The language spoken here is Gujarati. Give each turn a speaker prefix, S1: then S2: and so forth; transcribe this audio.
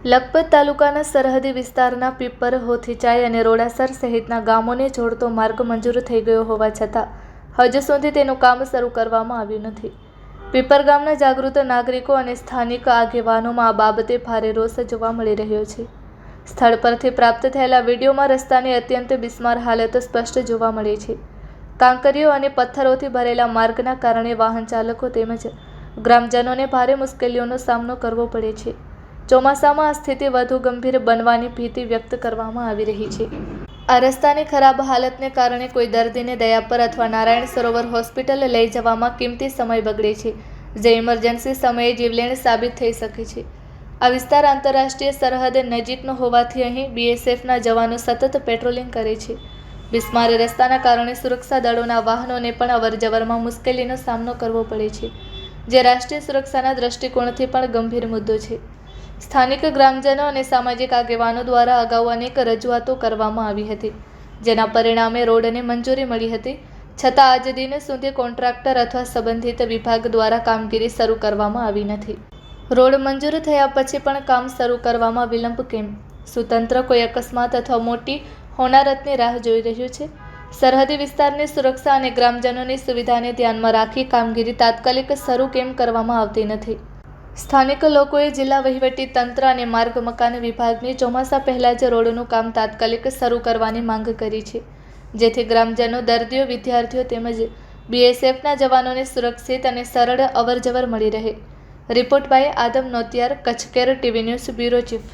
S1: લખપત તાલુકાના સરહદી વિસ્તારના પીપર, હોથીચાઈ અને રોડાસર સહિતના ગામોને જોડતો માર્ગ મંજૂર થઈ ગયો હોવા છતાં હજુ સુધી તેનું કામ શરૂ કરવામાં આવ્યું નથી. પીપર ગામના જાગૃત નાગરિકો અને સ્થાનિક આગેવાનોમાં આ બાબતે ભારે રોષ જોવા મળી રહ્યો છે. સ્થળ પરથી પ્રાપ્ત થયેલા વિડીયોમાં રસ્તાની અત્યંત બિસ્માર હાલત સ્પષ્ટ જોવા મળે છે. કાંકરીઓ અને પથ્થરોથી ભરેલા માર્ગના કારણે વાહન ચાલકો તેમજ ગ્રામજનોને ભારે મુશ્કેલીઓનો સામનો કરવો પડે છે. ચોમાસામાં આ સ્થિતિ વધુ ગંભીર બનવાની ભીતિ વ્યક્ત કરવામાં આવી રહી છે. આ રસ્તાની ખરાબ હાલતને કારણે કોઈ દર્દીને દયાપર અથવા નારાયણ સરોવર હોસ્પિટલ લઈ જવામાં કિંમતી સમય બગડે છે, જે ઇમરજન્સી સમયે જીવલેણ સાબિત થઈ શકે છે. આ વિસ્તાર આંતરરાષ્ટ્રીય સરહદ નજીકનો હોવાથી અહીં BSFના જવાનો સતત પેટ્રોલિંગ કરે છે. બિસ્માર રસ્તાના કારણે સુરક્ષા દળોના વાહનોને પણ અવરજવરમાં મુશ્કેલીનો સામનો કરવો પડે છે, જે રાષ્ટ્રીય સુરક્ષાના દૃષ્ટિકોણથી પણ ગંભીર મુદ્દો છે. સ્થાનિક ગ્રામજનો અને સામાજિક આગેવાનો દ્વારા અગાઉ અનેક રજૂઆતો કરવામાં આવી હતી, જેના પરિણામે રોડને મંજૂરી મળી હતી. છતાં આજ દિન સુધી કોન્ટ્રાક્ટર અથવા સંબંધિત વિભાગ દ્વારા કામગીરી શરૂ કરવામાં આવી નથી. રોડ મંજૂર થયા પછી પણ કામ શરૂ કરવામાં વિલંબ કેમ? શું તંત્ર કોઈ અકસ્માત અથવા મોટી હોનારતની રાહ જોઈ રહ્યું છે? સરહદી વિસ્તારની સુરક્ષા અને ગ્રામજનોની સુવિધાને ધ્યાનમાં રાખી કામગીરી તાત્કાલિક શરૂ કેમ કરવામાં આવતી નથી? સ્થાનિક લોકોએ જિલ્લા વહીવટી તંત્ર અને માર્ગ મકાન વિભાગની ચોમાસા પહેલા જ રોડનું કામ તાત્કાલિક શરૂ કરવાની માંગ કરી છે, જેથી ગ્રામજનો, દર્દીઓ, વિદ્યાર્થીઓ તેમજ BSFના જવાનોને સુરક્ષિત અને સરળ અવરજવર મળી રહે. Report by Adam Notiyar, Kutch care TV news bureau chief.